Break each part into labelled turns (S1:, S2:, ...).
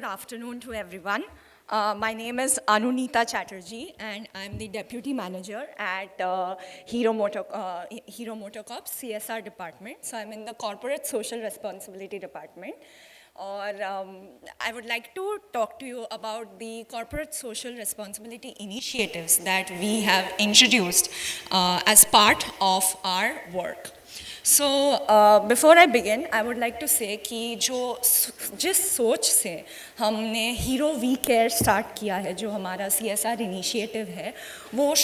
S1: good afternoon to everyone. My name is Anunita Chatterjee, and I'm the Deputy Manager at Hero Motocorp CSR Department. So I'm in the Corporate Social Responsibility Department. Or I would like to talk to you about the corporate social responsibility initiatives that we have introduced as part of our work. So before I begin, I would like to say कि जिस सोच से हमने hero we care start किया है, जो हमारा CSR initiative है, वो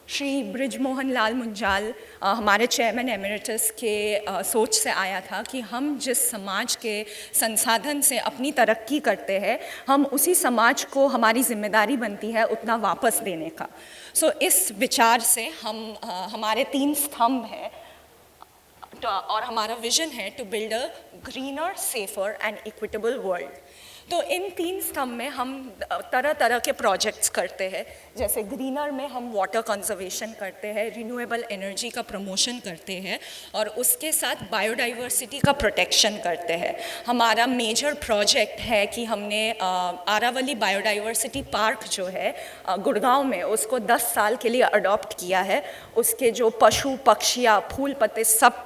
S1: श्री ब्रिजमोहन लाल मुंजाल हमारे चेयरमैन एमिरेटस के सोच से आया था कि हम जिस समाज के संसाधन से अपनी तरक्की करते हैं, हम उसी समाज को हमारी जिम्मेदारी बनती है उतना वापस देने का. सो इस विचार से हमारे 3 स्तंभ हैं और हमारा विजन है to build a greener, safer and equitable world. तो इन 3 स्तंभ में हम तरह तरह के प्रोजेक्ट्स करते हैं. जैसे ग्रीनर में हम वाटर कंजर्वेशन करते हैं, रिन्यूएबल एनर्जी का प्रमोशन करते हैं और उसके साथ बायोडाइवर्सिटी का प्रोटेक्शन करते हैं. हमारा मेजर प्रोजेक्ट है कि हमने आरावली बायोडाइवर्सिटी पार्क जो है गुड़गांव में, उसको 10 साल के लिए अडॉप्ट किया है. उसके जो पशु पक्षियाँ, फूल पत्ते, सब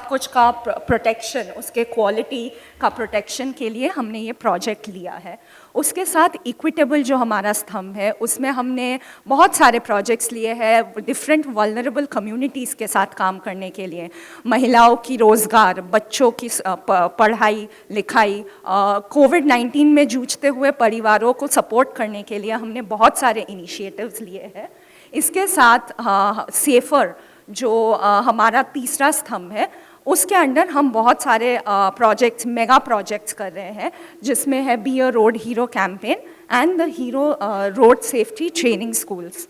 S1: कुछ का प्रोटेक्शन, उसके क्वालिटी का प्रोटेक्शन के लिए हमने ये प्रोजेक्ट लिया है. उसके साथ इक्विटेबल जो हमारा स्तंभ है, उसमें हमने बहुत सारे प्रोजेक्ट्स लिए हैं डिफरेंट वल्नरेबल कम्युनिटीज़ के साथ काम करने के लिए. महिलाओं की रोज़गार, बच्चों की पढ़ाई लिखाई, कोविड-19 में जूझते हुए परिवारों को सपोर्ट करने के लिए हमने बहुत सारे इनिशिएटिव्स लिए हैं. इसके साथ सेफर जो हमारा तीसरा स्तंभ है, उसके अंडर हम बहुत सारे प्रोजेक्ट्स, मेगा प्रोजेक्ट्स कर रहे हैं, जिसमें है be a road hero campaign and the hero road safety training schools.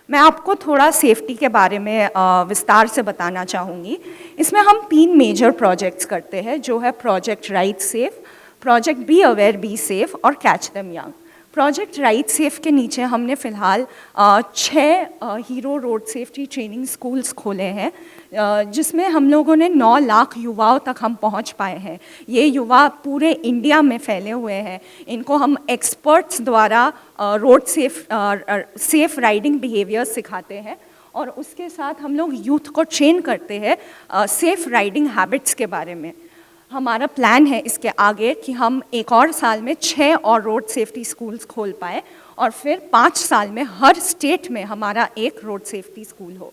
S1: मैं आपको थोड़ा सेफ्टी के बारे में विस्तार से बताना चाहूँगी. इसमें हम 3 मेजर प्रोजेक्ट्स करते हैं, जो है project ride safe, project be aware be safe और catch them young. Project ride safe के नीचे हमने फ़िलहाल 6 Hero road safety training schools खोले हैं, जिसमें हम लोगों ने 9 लाख युवाओं तक हम पहुंच पाए हैं. ये युवा पूरे इंडिया में फैले हुए हैं. इनको हम एक्सपर्ट्स द्वारा रोड सेफ राइडिंग बिहेवियर सिखाते हैं और उसके साथ हम लोग यूथ को ट्रेन करते हैं सेफ राइडिंग हैबिट्स के बारे में. हमारा प्लान है इसके आगे कि हम एक और साल में 6 और रोड सेफ्टी स्कूल्स खोल पाए और फिर 5 साल में हर स्टेट में हमारा एक रोड सेफ्टी स्कूल हो.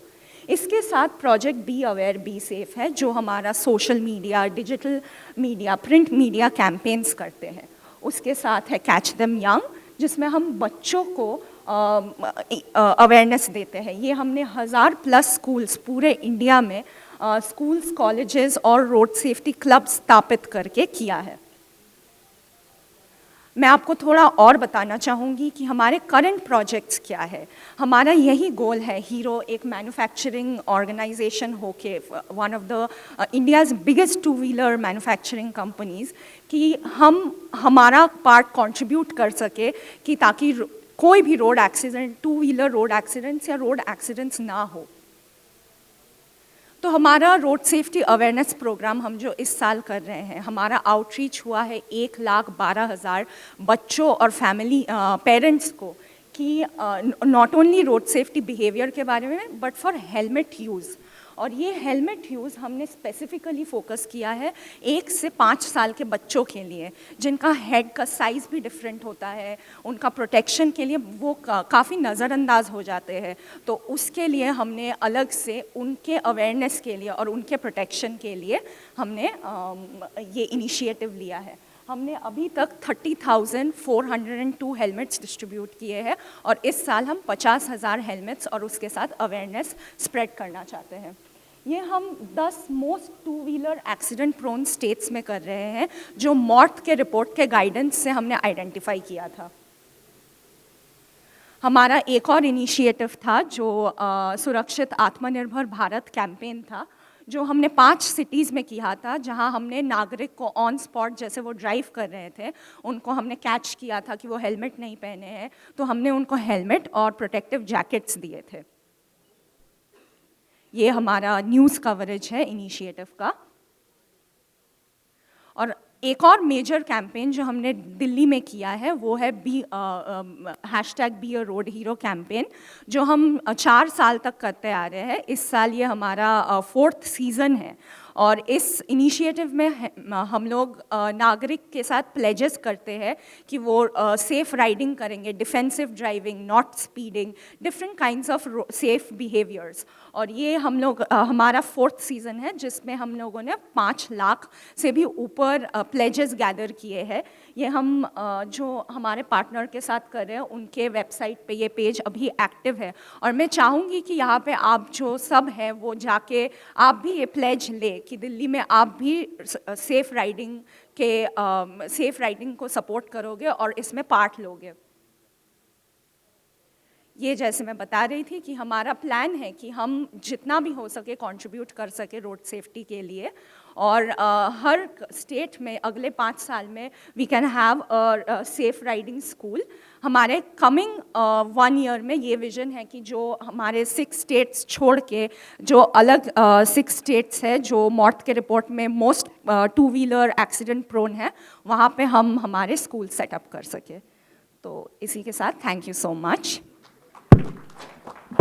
S1: इसके साथ project be aware be safe है, जो हमारा social media, digital media, print media campaigns करते हैं. उसके साथ है कैच देम यंग, जिसमें हम बच्चों को अवेयरनेस देते हैं. ये हमने 1000+ स्कूल्स पूरे इंडिया में स्कूल्स, कॉलेजेस और रोड सेफ्टी क्लब स्थापित करके किया है. मैं आपको थोड़ा और बताना चाहूँगी कि हमारे करंट प्रोजेक्ट्स क्या है. हमारा यही गोल है, हीरो एक मैन्युफैक्चरिंग ऑर्गेनाइजेशन हो के one of the India's biggest two-wheeler manufacturing companies, कि हम हमारा पार्ट कंट्रीब्यूट कर सके कि ताकि कोई भी road accident, two-wheeler road accidents या रोड एक्सीडेंट्स ना हो. तो हमारा रोड सेफ्टी अवेयरनेस प्रोग्राम हम जो इस साल कर रहे हैं, हमारा आउटरीच हुआ है 1,12,000 बच्चों और फैमिली पेरेंट्स को, कि not only road safety behaviour के बारे में बट फॉर हेलमेट यूज़. और ये हेलमेट यूज़ हमने स्पेसिफिकली फोकस किया है 1 से 5 साल के बच्चों के लिए, जिनका हेड का साइज़ भी डिफरेंट होता है. उनका प्रोटेक्शन के लिए वो काफ़ी नज़रअंदाज हो जाते हैं. तो उसके लिए हमने अलग से उनके अवेयरनेस के लिए और उनके प्रोटेक्शन के लिए हमने ये इनिशिएटिव लिया है. हमने अभी तक 30,402 हेलमेट्स डिस्ट्रीब्यूट किए हैं और इस साल हम 50,000 हेलमेट्स और उसके साथ अवेयरनेस स्प्रेड करना चाहते हैं. ये हम 10 most two wheeler accident prone states में कर रहे हैं, जो मॉर्थ के रिपोर्ट के गाइडेंस से हमने आइडेंटिफाई किया था. हमारा एक और इनिशिएटिव था जो सुरक्षित आत्मनिर्भर भारत कैंपेन था, जो हमने 5 सिटीज़ में किया था, जहां हमने नागरिक को ऑन स्पॉट, जैसे वो ड्राइव कर रहे थे, उनको हमने कैच किया था कि वो हेलमेट नहीं पहने हैं, तो हमने उनको हेलमेट और प्रोटेक्टिव जैकेट्स दिए थे. ये हमारा न्यूज़ कवरेज है इनिशिएटिव का। और एक और मेजर कैंपेन जो हमने दिल्ली में किया है वो है #Be a Road Hero campaign, जो हम 4 साल तक करते आ रहे हैं। इस साल ये हमारा 4th सीज़न है और इस इनिशिएटिव में हम लोग नागरिक के साथ प्लेजेस करते हैं कि वो सेफ राइडिंग करेंगे, defensive driving, not speeding, different kinds of safe behaviours. और ये हम लोग हमारा 4th सीज़न है जिसमें हम लोगों ने 5 लाख से भी ऊपर प्लेजेस गैदर किए हैं। ये हम जो हमारे पार्टनर के साथ कर रहे हैं उनके वेबसाइट पे ये पेज अभी एक्टिव है और मैं चाहूँगी कि यहाँ पे आप जो सब हैं वो जाके आप भी ये प्लेज ले कि दिल्ली में आप भी सेफ राइडिंग को सपोर्ट करोगे और इसमें पार्ट लोगे। ये जैसे मैं बता रही थी कि हमारा प्लान है कि हम जितना भी हो सके कंट्रीब्यूट कर सके रोड सेफ्टी के लिए, और हर स्टेट में अगले 5 साल में we can have a safe riding school. हमारे कमिंग 1 ईयर में ये विजन है कि जो हमारे 6 स्टेट्स छोड़ के जो अलग 6 स्टेट्स है जो मौत के रिपोर्ट में मोस्ट 2 व्हीलर एक्सीडेंट प्रोन है, वहाँ पे हम हमारे स्कूल सेटअप कर सके। तो इसी के साथ थैंक यू सो मच।